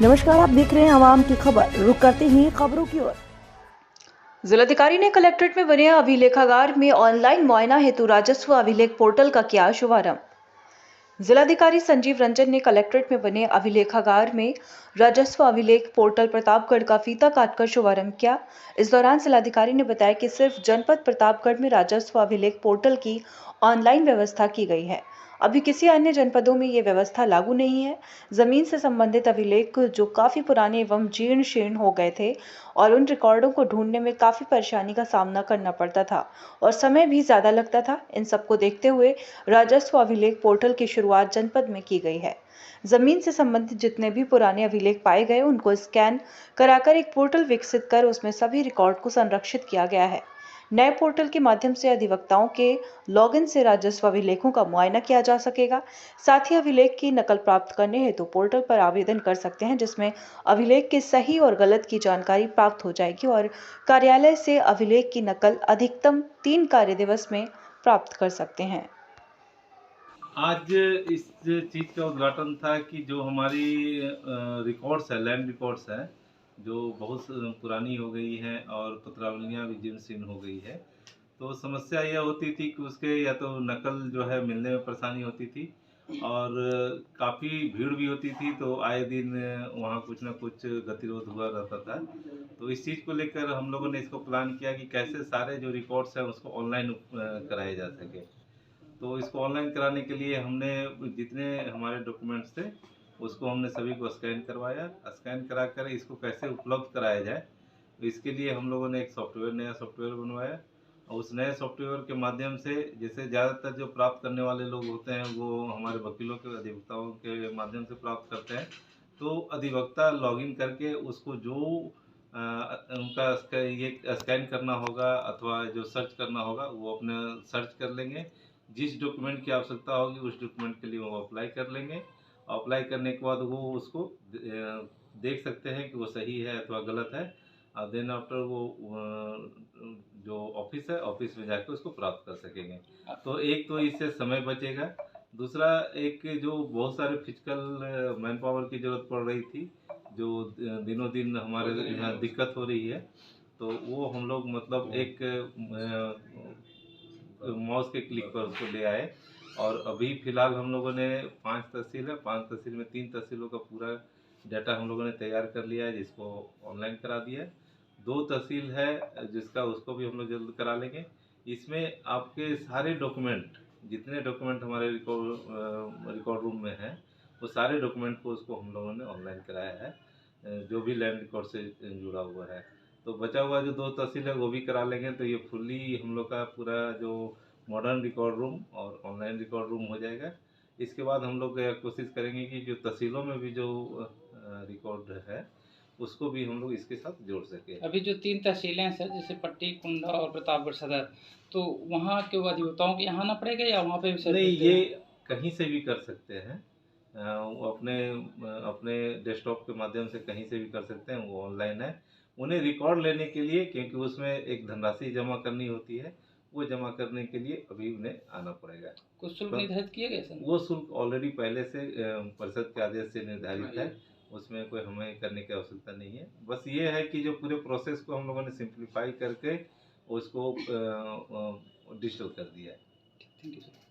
नमस्कार, आप देख रहे हैं आवाम की खबर। रुक करते हैं खबरों की ओर। जिलाधिकारी ने कलेक्ट्रेट में बने अभिलेखागार में ऑनलाइन मुआयना हेतु राजस्व अभिलेख पोर्टल का किया शुभारंभ। जिलाधिकारी संजीव रंजन ने कलेक्ट्रेट में बने अभिलेखागार में राजस्व अभिलेख पोर्टल प्रतापगढ़ का फीता काटकर शुभारंभ किया। इस दौरान जिलाधिकारी ने बताया कि सिर्फ जनपद प्रतापगढ़ में राजस्व अभिलेख पोर्टल की ऑनलाइन व्यवस्था की गई है। अभी किसी अन्य जनपदों में ये व्यवस्था लागू नहीं है। जमीन से संबंधित अभिलेख जो काफी पुराने एवं जीर्ण शीर्ण हो गए थे और उन रिकॉर्डों को ढूंढने में काफी परेशानी का सामना करना पड़ता था और समय भी ज्यादा लगता था। इन सबको देखते हुए राजस्व अभिलेख पोर्टल की शुरुआत जनपद में की गई है। जमीन से संबंधित जितने भी पुराने अभिलेख पाए गए उनको स्कैन कराकर एक पोर्टल विकसित कर उसमें सभी रिकॉर्ड को संरक्षित किया गया है। नए पोर्टल के माध्यम से अधिवक्ताओं के लॉगिन से राजस्व अभिलेखों का मुआयना किया जा सकेगा। साथ ही अभिलेख की नकल प्राप्त करने हेतु पोर्टल पर आवेदन कर सकते हैं, जिसमें अभिलेख के सही और गलत की जानकारी प्राप्त हो जाएगी और कार्यालय से अभिलेख की नकल अधिकतम 3 कार्य दिवस में प्राप्त कर सकते हैं। आज इस चीज़ का उद्घाटन था कि जो हमारी रिकॉर्ड्स है, लैंड रिकॉर्ड्स है, जो बहुत पुरानी हो गई हैं और पत्रावलियाँ भी जीर्ण शीर्ण हो गई है। तो समस्या यह होती थी कि उसके या तो नकल जो है मिलने में परेशानी होती थी और काफ़ी भीड़ भी होती थी, तो आए दिन वहाँ कुछ ना कुछ गतिरोध हुआ रहता था। तो इस चीज़ को लेकर हम लोगों ने इसको प्लान किया कि कैसे सारे जो रिकॉर्ड्स हैं उसको ऑनलाइन कराए जा सके। तो इसको ऑनलाइन कराने के लिए हमने जितने हमारे डॉक्यूमेंट्स थे उसको हमने सभी को स्कैन करवाया। स्कैन कराकर इसको कैसे उपलब्ध कराया जाए, तो इसके लिए हम लोगों ने एक नया सॉफ्टवेयर बनवाया और उस नए सॉफ्टवेयर के माध्यम से जैसे ज़्यादातर जो प्राप्त करने वाले लोग होते हैं वो हमारे वकीलों के अधिवक्ताओं के माध्यम से प्राप्त करते हैं। तो अधिवक्ता लॉगिन करके उसको जो उनका ये स्कैन करना होगा अथवा जो सर्च करना होगा वो अपने सर्च कर लेंगे। जिस डॉक्यूमेंट की आवश्यकता होगी उस डॉक्यूमेंट के लिए वो अप्लाई कर लेंगे। अप्लाई करने के बाद वो उसको देख सकते हैं कि वो सही है अथवा गलत है और देन आफ्टर वो जो ऑफिस है ऑफिस में जाकर उसको प्राप्त कर सकेंगे। तो एक तो इससे समय बचेगा, दूसरा एक जो बहुत सारे फिजिकल मैन पावर की ज़रूरत पड़ रही थी, जो दिनों दिन हमारे यहाँ दिक्कत हो रही है, तो वो हम लोग मतलब एक माउस के क्लिक पर उसको ले आए। और अभी फ़िलहाल हम लोगों ने 5 तहसील है, 5 तहसील में 3 तहसीलों का पूरा डाटा हम लोगों ने तैयार कर लिया है, जिसको ऑनलाइन करा दिया है। 2 तहसील है जिसका उसको भी हम लोग जल्द करा लेंगे। इसमें आपके सारे डॉक्यूमेंट, जितने डॉक्यूमेंट हमारे रिकॉर्ड रूम में हैं, वो सारे डॉक्यूमेंट को उसको हम लोगों ने ऑनलाइन कराया है, जो भी लैंड रिकॉर्ड से जुड़ा हुआ है। तो बचा हुआ जो 2 तहसील है वो भी करा लेंगे, तो ये फुल्ली हम लोग का पूरा जो मॉडर्न रिकॉर्ड रूम और ऑनलाइन रिकॉर्ड रूम हो जाएगा। इसके बाद हम लोग कोशिश करेंगे कि जो तहसीलों में भी जो रिकॉर्ड है उसको भी हम लोग इसके साथ जोड़ सकें। अभी जो 3 तहसीलें हैं सर, जैसे पट्टी, कुंडा और प्रतापगढ़ सदर, तो वहाँ के अधिवक्ताओं को यहाँ आना पड़ेगा या वहाँ पे भी सर नहीं, देते ये हैं? कहीं से भी कर सकते हैं। वो अपने डेस्कटॉप के माध्यम से कहीं से भी कर सकते हैं, वो ऑनलाइन है। उन्हें रिकॉर्ड लेने के लिए, क्योंकि उसमें एक धनराशि जमा करनी होती है, वो जमा करने के लिए अभी उन्हें आना पड़ेगा। कुछ शुल्क पर निर्धारित किए गए सर? वो शुल्क ऑलरेडी पहले से परिषद के आदेश से निर्धारित है, उसमें कोई हमें करने की आवश्यकता नहीं है। बस ये है कि जो पूरे प्रोसेस को हम लोगों ने सिंप्लीफाई करके उसको डिजिटल कर दिया है। Thank you sir.